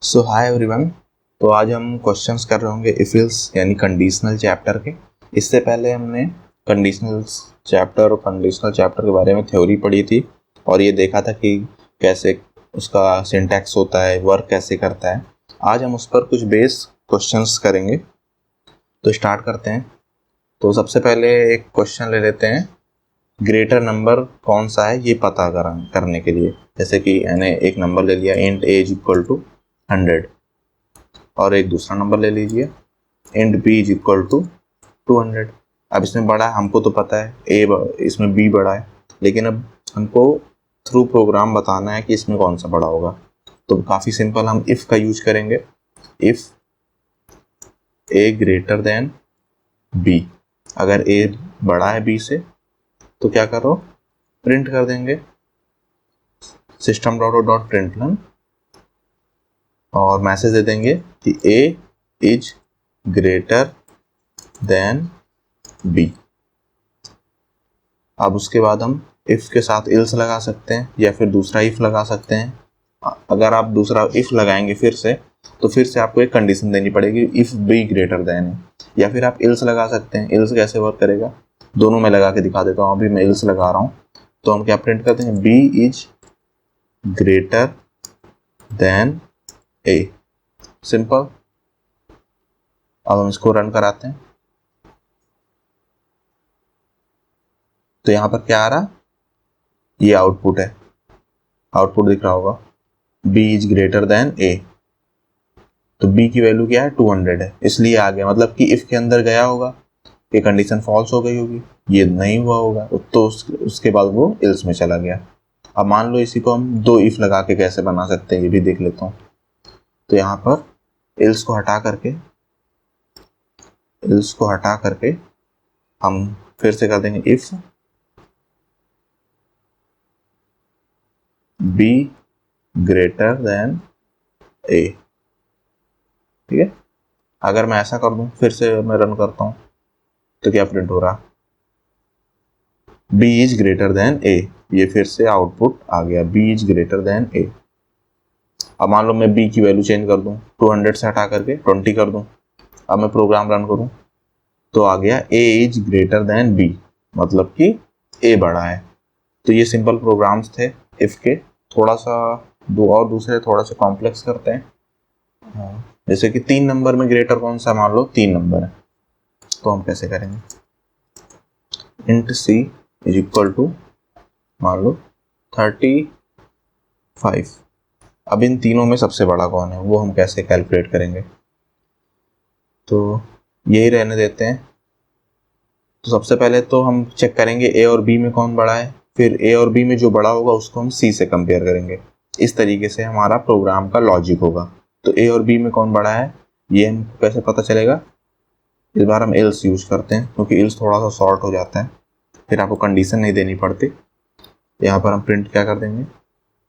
सो hi everyone. तो आज हम क्वेश्चंस कर रहे होंगे इफ एल्स यानी कंडीशनल चैप्टर के। इससे पहले हमने कंडीशनल चैप्टर के बारे में थ्योरी पढ़ी थी और ये देखा था कि कैसे उसका सिंटैक्स होता है, वर्क कैसे करता है। आज हम उस पर कुछ बेस क्वेश्चंस करेंगे। तो स्टार्ट करते हैं। तो सबसे पहले एक क्वेश्चन ले लेते हैं, ग्रेटर नंबर कौन सा है ये पता करने के लिए। जैसे कि मैंने एक नंबर ले लिया int a is equal to 100 और एक दूसरा नंबर ले लीजिए int b is equal to 200। अब इसमें बड़ा है, हमको तो पता है इसमें b बड़ा है, लेकिन अब हमको थ्रू प्रोग्राम बताना है कि इसमें कौन सा बड़ा होगा। तो काफ़ी सिंपल, हम इफ़ का यूज करेंगे। If a greater than b, अगर a बड़ा है b से तो क्या करो, प्रिंट कर देंगे system.out.println और मैसेज दे देंगे कि a is greater then b। अब उसके बाद हम इफ के साथ इल्स लगा सकते हैं या फिर दूसरा इफ लगा सकते हैं। अगर आप दूसरा इफ लगाएंगे फिर से, तो फिर से आपको एक कंडीशन देनी पड़ेगी इफ b ग्रेटर देन है, या फिर आप इल्स लगा सकते हैं। इल्स कैसे वर्क करेगा, दोनों में लगा के दिखा देता हूँ। अभी मैं इल्स लगा रहा हूँ, तो हम क्या प्रिंट करते हैं, b is greater then a। Simple. अब हम इसको रन कराते हैं तो यहाँ पर क्या आ रहा, ये आउटपुट है। आउटपुट दिख रहा होगा b is greater then a। तो b की वैल्यू क्या है, 200 है, इसलिए आ गया। मतलब कि इफ के अंदर गया होगा, ये कंडीशन फॉल्स हो गई होगी, ये नहीं हुआ होगा, तो उसके बाद वो इल्स में चला गया। अब मान लो इसी को हम दो इफ लगा के कैसे बना सकते हैं ये भी देख लेता हूँ। तो यहाँ पर इल्स को हटा करके हम फिर से कर देंगे if b greater than a। ठीक है। अगर मैं ऐसा कर दूं, फिर से मैं रन करता हूं, तो क्या प्रिंट हो रहा, b is greater then a। ये फिर से आउटपुट आ गया, b is greater then a। अब मान लो मैं b की वैल्यू चेंज कर दूं, 200 से हटा करके 20 कर दूं। अब मैं प्रोग्राम रन करूं तो आ गया a is greater then b, मतलब कि a बड़ा है। तो ये सिंपल प्रोग्राम्स थे इफ के। थोड़ा सा दूसरे थोड़ा सा कॉम्प्लेक्स करते हैं। जैसे कि 3 नंबर में ग्रेटर कौन सा, मान लो 3 नंबर है, तो हम कैसे करेंगे, int c is equal to मान लो 35। अब इन तीनों में सबसे बड़ा कौन है वो हम कैसे कैलकुलेट करेंगे, तो यही रहने देते हैं। तो सबसे पहले तो हम चेक करेंगे a और b में कौन बड़ा है, फिर a और b में जो बड़ा होगा उसको हम c से कंपेयर करेंगे। इस तरीके से हमारा प्रोग्राम का लॉजिक होगा। तो a और b में कौन बड़ा है ये हमको कैसे पता चलेगा, इस बार हम एल्स यूज करते हैं क्योंकि एल्स थोड़ा सा शॉर्ट हो जाता है, फिर आपको कंडीशन नहीं देनी पड़ती। यहाँ पर हम प्रिंट क्या कर देंगे,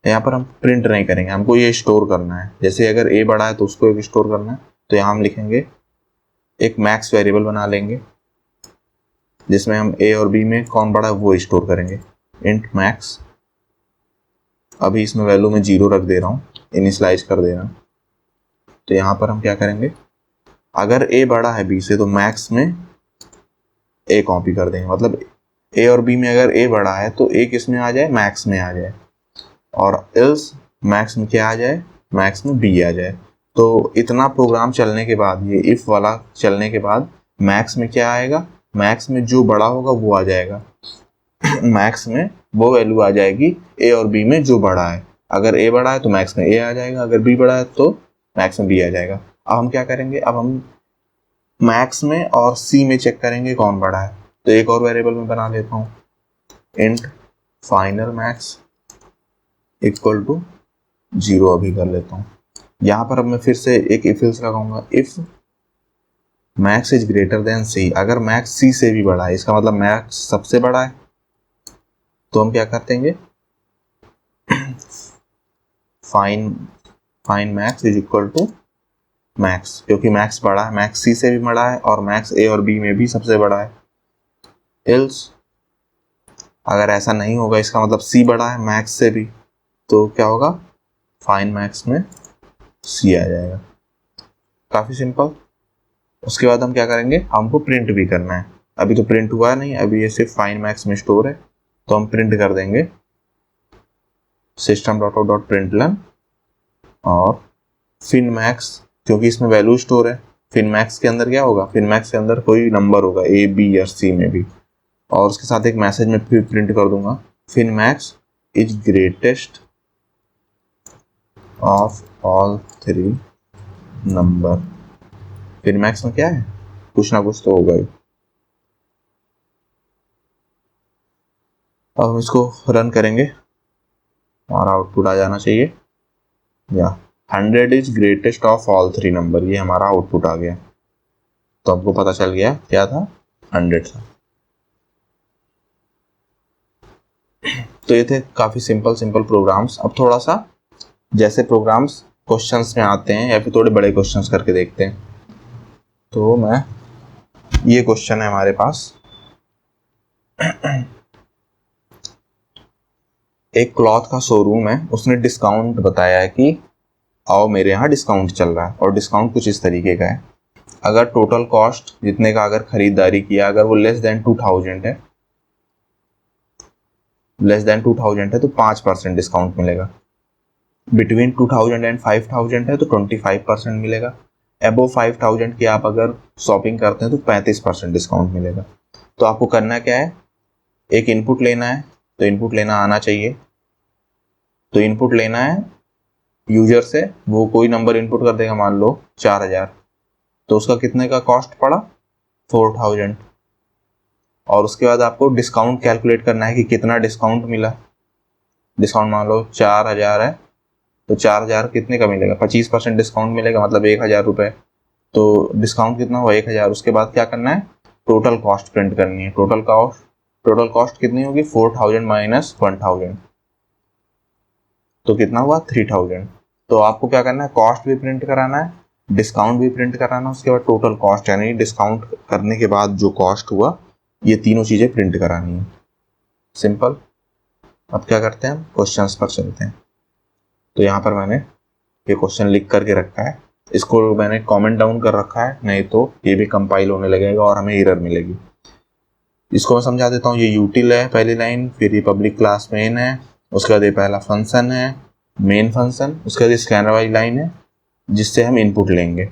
यहाँ पर हम प्रिंट नहीं करेंगे, हमको ये स्टोर करना है। जैसे अगर a बड़ा है तो उसको एक स्टोर करना है, तो यहाँ हम लिखेंगे एक मैक्स वेरिएबल बना लेंगे जिसमें हम a और b में कौन बड़ा है वो स्टोर करेंगे, इंट मैक्स। अभी इसमें वैल्यू में 0 रख दे रहा हूँ, इनिशियलाइज कर दे रहा हूँ। तो यहाँ पर हम क्या करेंगे, अगर a बड़ा है b से तो मैक्स में a कॉपी कर देंगे। मतलब a और b में अगर a बड़ा है तो a किस में आ जाए, मैक्स में आ जाए, और एल्स मैक्स में क्या आ जाए, मैक्स में b आ जाए। तो इतना प्रोग्राम चलने के बाद, ये इफ वाला चलने के बाद मैक्स में क्या आएगा, मैक्स में जो बड़ा होगा वो आ जाएगा। मैक्स में वो वैल्यू आ जाएगी a और b में जो बड़ा है। अगर a बड़ा है तो मैक्स में a आ जाएगा, अगर b बड़ा है तो मैक्स में b आ जाएगा। अब हम क्या करेंगे, अब हम मैक्स में और c में चेक करेंगे कौन बड़ा है। तो एक और वेरिएबल में बना लेता हूँ, int final max equal to 0 अभी कर लेता हूँ। यहाँ पर अब मैं फिर से एक इफ एल्स लगाऊंगा, if max is greater then c। अगर मैक्स c से भी बड़ा है, इसका मतलब मैक्स सबसे बड़ा है, तो हम क्या कर देंगे, fine max is equal to max, क्योंकि मैक्स बड़ा है, मैक्स c से भी बड़ा है और मैक्स a और b में भी सबसे बड़ा है। एल्स अगर ऐसा नहीं होगा, इसका मतलब c बड़ा है मैक्स से भी, तो क्या होगा, फाइन मैक्स में सी आ जाएगा। काफ़ी सिंपल। उसके बाद हम क्या करेंगे, हमको प्रिंट भी करना है। अभी तो प्रिंट हुआ नहीं, अभी ये सिर्फ फाइन मैक्स में स्टोर है, तो हम प्रिंट कर देंगे system.out.println और फिन मैक्स, क्योंकि इसमें वैल्यू स्टोर है। फिन मैक्स के अंदर क्या होगा, फिन मैक्स के अंदर कोई नंबर होगा ए बी या सी में भी, और उसके साथ एक मैसेज में फिर प्रिंट कर दूंगा, fin max is greatest of all 3 number. Fin max में क्या है, कुछ ना कुछ तो होगा ही। अब हम इसको रन करेंगे और आउटपुट आ जाना चाहिए, या 100 is greatest of all 3 number, ये हमारा आउटपुट आ गया। तो हमको पता चल गया क्या था, 100 था। तो ये थे काफ़ी सिंपल प्रोग्राम्स। अब थोड़ा सा जैसे प्रोग्राम्स क्वेश्चंस में आते हैं या फिर थोड़े बड़े क्वेश्चंस करके देखते हैं। तो ये क्वेश्चन है हमारे पास, एक क्लॉथ का शोरूम है, उसने डिस्काउंट बताया है कि आओ मेरे यहाँ डिस्काउंट चल रहा है, और डिस्काउंट कुछ इस तरीके का है। अगर टोटल कॉस्ट जितने का अगर खरीदारी किया, अगर वो लेस देन 2000 है, तो 5% डिस्काउंट मिलेगा। बिटवीन 2000 एंड 5000 है तो 25% मिलेगा। अबव 5000 की आप अगर शॉपिंग करते हैं तो 35% डिस्काउंट मिलेगा। तो आपको करना क्या है, एक इनपुट लेना है, तो इनपुट लेना आना चाहिए। तो इनपुट लेना है यूजर से, वो कोई नंबर इनपुट कर देगा, मान लो 4000, तो उसका कितने का कॉस्ट पड़ा, 4000। और उसके बाद आपको डिस्काउंट कैलकुलेट करना है कि कितना डिस्काउंट मिला। डिस्काउंट मान लो 4000 है, तो 4000 कितने का मिलेगा, 25% डिस्काउंट मिलेगा, मतलब 1000 रुपये। तो डिस्काउंट कितना हुआ, 1000। उसके बाद क्या करना है, टोटल कॉस्ट प्रिंट करनी है। टोटल कॉस्ट कितनी होगी, 4000 माइनस 1000, तो कितना हुआ, 3000। तो आपको क्या करना है, कॉस्ट भी प्रिंट कराना है, डिस्काउंट भी प्रिंट कराना है, उसके बाद टोटल कॉस्ट यानी डिस्काउंट करने के बाद जो कॉस्ट हुआ, ये तीनों चीज़ें प्रिंट करानी है। सिंपल। अब क्या करते हैं, हम क्वेश्चंस पर चलते हैं। तो यहाँ पर मैंने ये क्वेश्चन लिख करके रखा है, इसको मैंने कमेंट डाउन कर रखा है, नहीं तो ये भी कंपाइल होने लगेगा और हमें एरर मिलेगी। इसको मैं समझा देता हूँ। ये यूटिल है पहली लाइन, फिर ये पब्लिक क्लास मेन है, उसके बाद ये पहला फंक्शन है मेन फंक्शन, उसके बाद स्कैनर वाली लाइन है जिससे हम इनपुट लेंगे।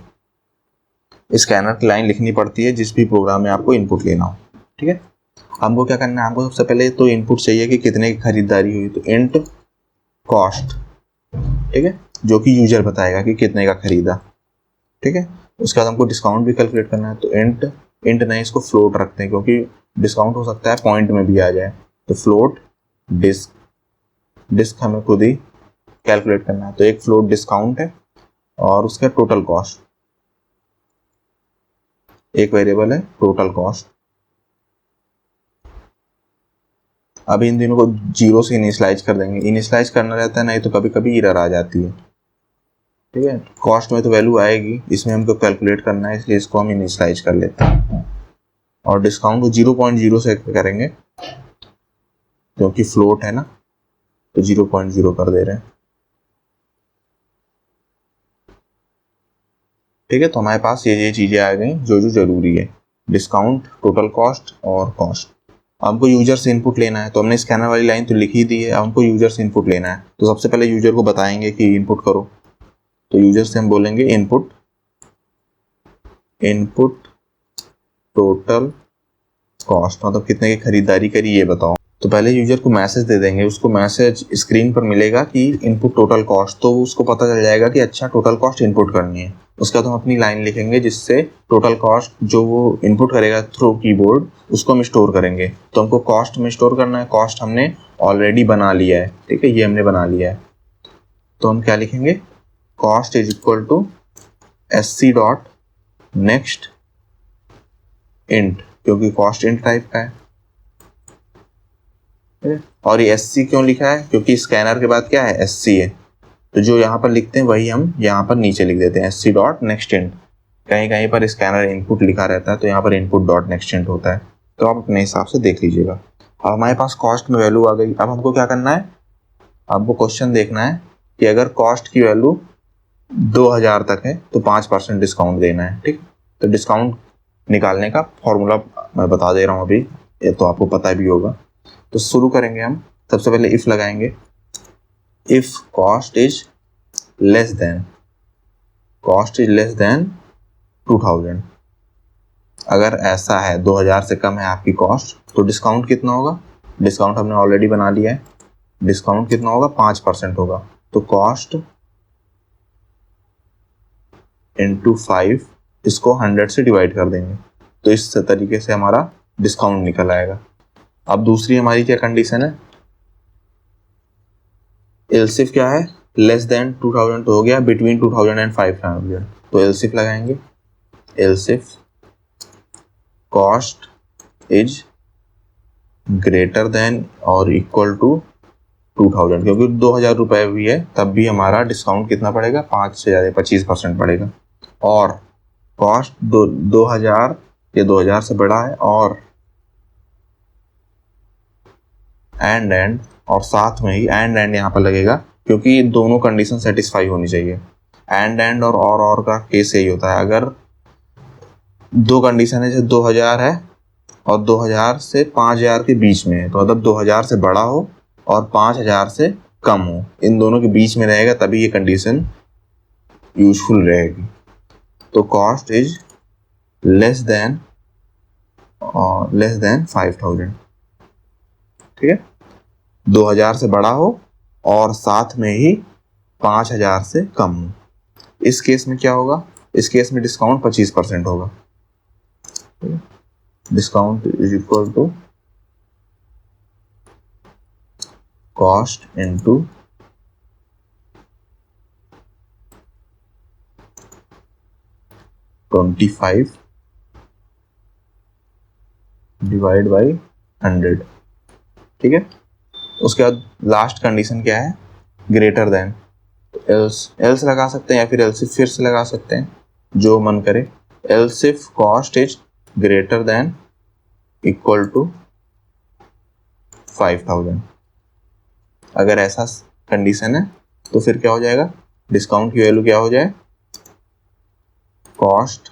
स्कैनर की लाइन लिखनी पड़ती है जिस भी प्रोग्राम में आपको इनपुट लेना हो, ठीक है। हमको क्या करना है, हमको सबसे पहले तो इनपुट चाहिए कि कितने की खरीदारी हुई, तो इंट कॉस्ट, ठीक है, जो कि यूजर बताएगा कि कितने का खरीदा, ठीक है। उसके बाद हमको डिस्काउंट भी कैलकुलेट करना है, तो इंट नहीं, इसको फ्लोट रखते हैं क्योंकि डिस्काउंट हो सकता है पॉइंट में भी आ जाए। तो फ्लोट डिस्क हमें खुद ही कैलकुलेट करना है। तो एक फ्लोट डिस्काउंट है और उसका टोटल कॉस्ट, एक वेरिएबल है टोटल कॉस्ट। अभी इन दिनों को 0 से इनिशियलाइज कर देंगे, इनिशियलाइज करना रहता है, नहीं तो कभी कभी एरर आ जाती है, ठीक है। कॉस्ट में तो वैल्यू आएगी, इसमें हमको कैलकुलेट करना है, इसलिए इसको हम इनिशियलाइज कर लेते हैं। और डिस्काउंट को 0.0 से करेंगे क्योंकि फ्लोट है ना, तो 0.0 कर दे रहे हैं, ठीक है। तो हमारे पास ये चीजें आ गई जो जरूरी है, डिस्काउंट, टोटल कॉस्ट और कॉस्ट। हमको यूजर से इनपुट लेना है, तो हमने स्कैनर वाली लाइन तो लिख ही दी है, हमको यूजर से इनपुट लेना है। तो सबसे पहले यूजर को बताएंगे कि इनपुट करो, तो यूजर से हम बोलेंगे इनपुट टोटल कॉस्ट, मतलब कितने की खरीदारी करी ये बताओ। तो पहले यूजर को मैसेज दे देंगे, उसको मैसेज स्क्रीन पर मिलेगा कि इनपुट टोटल कॉस्ट, तो उसको पता चल जाएगा कि अच्छा टोटल कॉस्ट इनपुट करनी है। उसके बाद हम अपनी लाइन लिखेंगे जिससे टोटल कॉस्ट जो वो इनपुट करेगा थ्रू कीबोर्ड, उसको हम स्टोर करेंगे। तो हमको कॉस्ट में स्टोर करना है, कॉस्ट हमने ऑलरेडी बना लिया है, ठीक है, ये हमने बना लिया है। तो हम क्या लिखेंगे, cost is equal to sc dot next int, क्योंकि कॉस्ट इंट टाइप का है। और ये sc क्यों लिखा है, क्योंकि स्कैनर के बाद क्या है, sc है, तो जो यहाँ पर लिखते हैं वही हम यहाँ पर नीचे लिख देते हैं, sc डॉट नेक्स्ट इंट। कहीं कहीं पर स्कैनर इनपुट लिखा रहता है, तो यहाँ पर इनपुट डॉट नेक्स्ट इंट होता है, तो आप अपने हिसाब से देख लीजिएगा। अब हमारे पास कॉस्ट में वैल्यू आ गई। अब हमको क्या करना है, आपको क्वेश्चन देखना है कि अगर कॉस्ट की वैल्यू 2000 तक है तो 5% डिस्काउंट देना है। ठीक, तो डिस्काउंट निकालने का फॉर्मूला मैं बता दे रहा हूँ अभी, ये तो आपको पता भी होगा। तो शुरू करेंगे हम, सबसे पहले इफ लगाएंगे, if cost is less than 2000, अगर ऐसा है 2000 से कम है आपकी कॉस्ट, तो डिस्काउंट कितना होगा, डिस्काउंट हमने ऑलरेडी बना लिया है, डिस्काउंट कितना होगा, 5% होगा। तो कॉस्ट इंटू 5, इसको 100 से डिवाइड कर देंगे, तो इस तरीके से हमारा डिस्काउंट निकल आएगा। अब दूसरी हमारी क्या कंडीशन है, एल्सिफ क्या है, लेस देन 2000 तो हो गया, बिटवीन 2000 एंड 500, तो एल्सिफ लगाएंगे, else if cost is greater then और इक्वल टू 2000, क्योंकि 2000 रुपये भी है तब भी हमारा डिस्काउंट कितना पड़ेगा, 5 से ज़्यादा 25% पड़ेगा। और कॉस्ट 2000 या 2000 से बड़ा है, और एंड और साथ में ही एंड यहाँ पर लगेगा, क्योंकि दोनों कंडीशन सेटिस्फाई होनी चाहिए। एंड और का केस यही होता है, अगर दो कंडीशन है, जैसे 2000 है और 2000 से 5000 के बीच में है, तो मतलब 2000 से बड़ा हो और 5000 से कम हो, इन दोनों के बीच में रहेगा तभी ये कंडीशन यूजफुल रहेगी। तो कॉस्ट इज लेस देन 5000, ठीक है, 2000 से बड़ा हो और साथ में ही 5000 से कम हो। इस केस में क्या होगा, इस केस में डिस्काउंट 25% होगा, discount is equal to cost into 25 divide by 100, ठीक है। उसके बाद लास्ट कंडीशन क्या है, ग्रेटर देन, एल्स लगा सकते हैं या फिर एल्सिफ फिर से लगा सकते हैं, जो मन करे। Else if cost is greater than equal to 5000, अगर ऐसा कंडीशन है तो फिर क्या हो जाएगा, डिस्काउंट की वैल्यू क्या हो जाए, कॉस्ट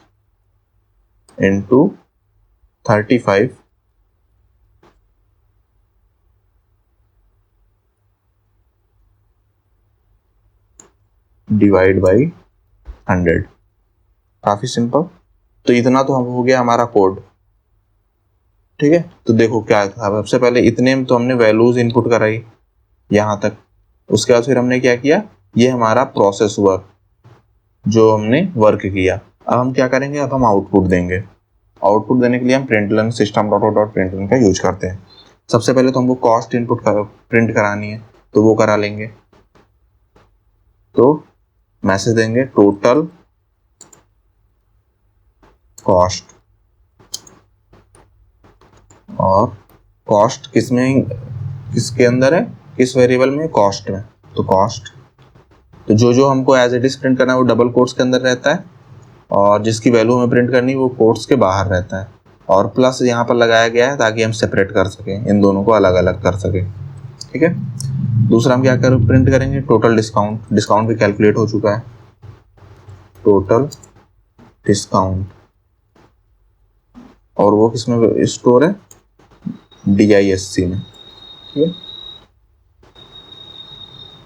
इनटू 35 डिवाइड बाई 100। काफी सिंपल। तो इतना तो हम हो गया हमारा कोड, ठीक है। तो देखो क्या था, सबसे पहले इतने में तो हमने वैल्यूज इनपुट कराई यहाँ तक, उसके बाद फिर हमने क्या किया, ये हमारा प्रोसेस हुआ जो हमने वर्क किया। अब हम क्या करेंगे, अब हम आउटपुट देंगे। आउटपुट देने के लिए हम प्रिंटलन system.out.println का यूज करते हैं। सबसे पहले तो हमको कॉस्ट इनपुट प्रिंट करानी है, तो वो करा लेंगे। तो मैसेज देंगे टोटल कॉस्ट, और कॉस्ट किसके अंदर है, किस वेरिएबल में, कॉस्ट में। तो कॉस्ट, तो जो हमको एज इट इज प्रिंट करना है वो डबल कोट्स के अंदर रहता है, और जिसकी वैल्यू हमें प्रिंट करनी है वो कोट्स के बाहर रहता है, और प्लस यहाँ पर लगाया गया है ताकि हम सेपरेट कर सकें, इन दोनों को अलग अलग कर सकें, ठीक है। दूसरा हम क्या प्रिंट करेंगे, टोटल डिस्काउंट, डिस्काउंट भी कैलकुलेट हो चुका है, टोटल डिस्काउंट, और वो किसमें स्टोर है, DISC में, ठीक है।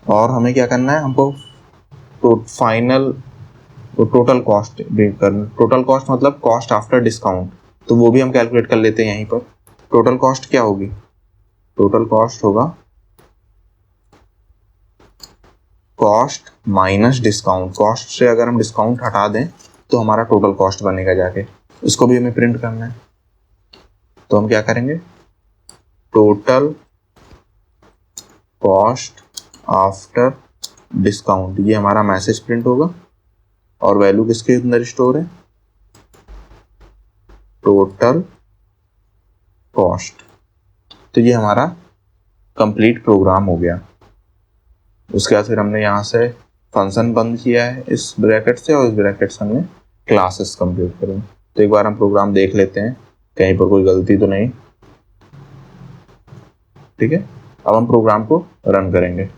और हमें क्या करना है, हमको तो फाइनल टोटल कॉस्ट भी करना, टोटल कॉस्ट मतलब कॉस्ट आफ्टर डिस्काउंट, तो वो भी हम कैलकुलेट कर लेते हैं यहीं पर। टोटल कॉस्ट क्या होगी, टोटल कॉस्ट होगा कॉस्ट माइनस डिस्काउंट, कॉस्ट से अगर हम डिस्काउंट हटा दें तो हमारा टोटल कॉस्ट बनेगा जाके, इसको भी हमें प्रिंट करना है। तो हम क्या करेंगे, टोटल कॉस्ट आफ्टर डिस्काउंट, ये हमारा मैसेज प्रिंट होगा, और वैल्यू किसके अंदर स्टोर है, टोटल कॉस्ट। तो ये हमारा कंप्लीट प्रोग्राम हो गया। उसके बाद फिर हमने यहाँ से फंक्शन बंद किया है इस ब्रैकेट से, और इस ब्रैकेट से हमने क्लासेस कंप्लीट करेंगे। तो एक बार हम प्रोग्राम देख लेते हैं कहीं पर कोई गलती तो नहीं, ठीक है। अब हम प्रोग्राम को रन करेंगे।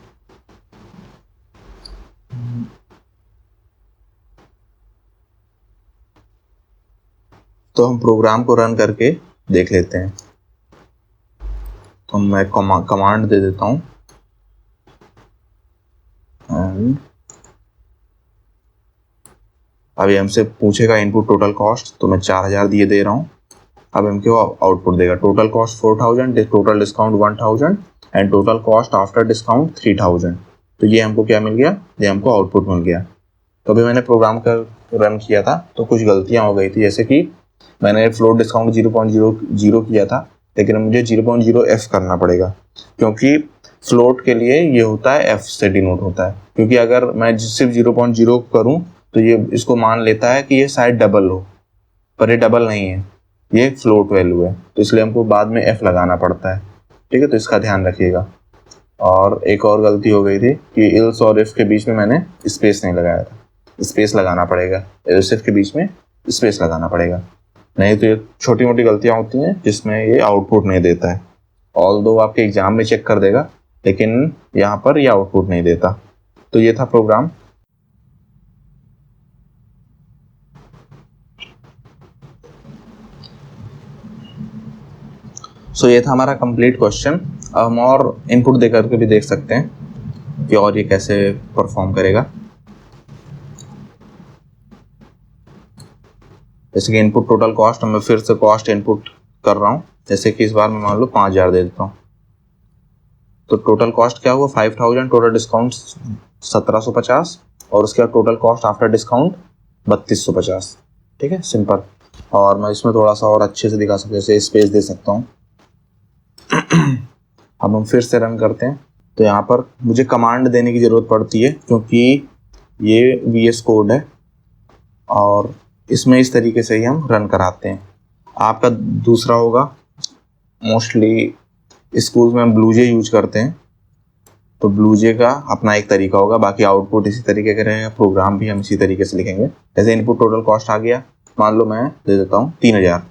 तो हम प्रोग्राम को रन करके देख लेते हैं। तो मैं कमांड दे देता हूँ एंड अभी हमसे पूछेगा इनपुट टोटल कॉस्ट, तो मैं 4000 दिए दे रहा हूँ। अब हमको आउटपुट देगा total cost 4000, total discount 1000 and total cost after discount 3000। तो ये हमको क्या मिल गया, ये हमको आउटपुट मिल गया। तो अभी मैंने प्रोग्राम कर रन किया था तो कुछ गलतियां हो गई थी, जैसे कि मैंने फ्लोट डिस्काउंट 0.00 किया था, लेकिन मुझे 0.0f करना पड़ेगा, क्योंकि फ्लोट के लिए ये होता है f से डिनोट होता है। क्योंकि अगर मैं सिर्फ 0.0 करूं तो ये इसको मान लेता है कि ये शायद डबल हो, पर ये डबल नहीं है, ये फ्लोट वैल्यू है, तो इसलिए हमको बाद में f लगाना पड़ता है। ठीक है, तो इसका ध्यान रखिएगा। और एक और गलती हो गई थी कि इल्स और इफ के बीच में मैंने स्पेस नहीं लगाया था, स्पेस लगाना पड़ेगा, इल्स इफ के बीच में स्पेस लगाना पड़ेगा, नहीं तो ये छोटी मोटी गलतियां होती हैं जिसमें ये आउटपुट नहीं देता है। ऑल्दो आपके एग्जाम में चेक कर देगा, लेकिन यहाँ पर ये आउटपुट नहीं देता। तो ये था प्रोग्राम। सो ये था हमारा कंप्लीट क्वेश्चन। अब हम और इनपुट दे करके भी देख सकते हैं कि और ये कैसे परफॉर्म करेगा। जैसे कि इनपुट टोटल कॉस्ट, मैं फिर से कॉस्ट इनपुट कर रहा हूँ, जैसे कि इस बार मैं मान लो 5000 दे देता हूँ। तो टोटल कॉस्ट क्या हुआ 5000, टोटल डिस्काउंट 1750 और उसके बाद टोटल कॉस्ट आफ्टर डिस्काउंट 3250। ठीक है, सिंपल। और मैं इसमें थोड़ा सा और अच्छे से दिखा सकता हूँ, जैसे स्पेस दे सकता हूँ। अब हम फिर से रन करते हैं, तो यहाँ पर मुझे कमांड देने की ज़रूरत पड़ती है, क्योंकि ये VS कोड है और इसमें इस तरीके से ही हम रन कराते हैं। आपका दूसरा होगा, मोस्टली स्कूल में हम ब्लूजे यूज करते हैं, तो ब्लूजे का अपना एक तरीका होगा, बाकी आउटपुट इसी तरीके का रहेगा, प्रोग्राम भी हम इसी तरीके से लिखेंगे। जैसे इनपुट टोटल कॉस्ट आ गया, मान लो मैं दे देता हूँ 3000,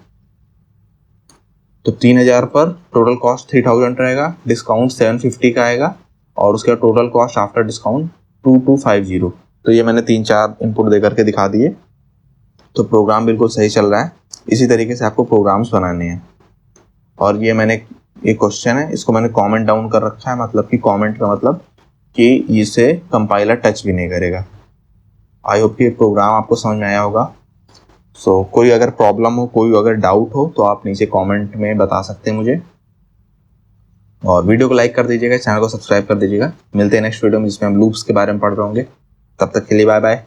तो 3000 पर टोटल कॉस्ट 3000 रहेगा, डिस्काउंट 750 का आएगा और उसके बाद टोटल कॉस्ट आफ्टर डिस्काउंट 2250। तो ये मैंने 3-4 इनपुट दे करके दिखा दिए। तो प्रोग्राम बिल्कुल सही चल रहा है। इसी तरीके से आपको प्रोग्राम्स बनाने हैं। और ये मैंने एक क्वेश्चन है, इसको मैंने कमेंट डाउन कर रखा है, मतलब कि कमेंट का मतलब कि इसे कंपाइलर टच भी नहीं करेगा। आई होप कि प्रोग्राम आपको समझ में आया होगा। सो कोई अगर प्रॉब्लम हो, कोई अगर डाउट हो, तो आप नीचे कमेंट में बता सकते हैं मुझे। और वीडियो को लाइक कर दीजिएगा, चैनल को सब्सक्राइब कर दीजिएगा। मिलते हैं नेक्स्ट वीडियो में, जिसमें हम लूप्स के बारे में पढ़ रहे होंगे। तब तक के लिए बाय बाय।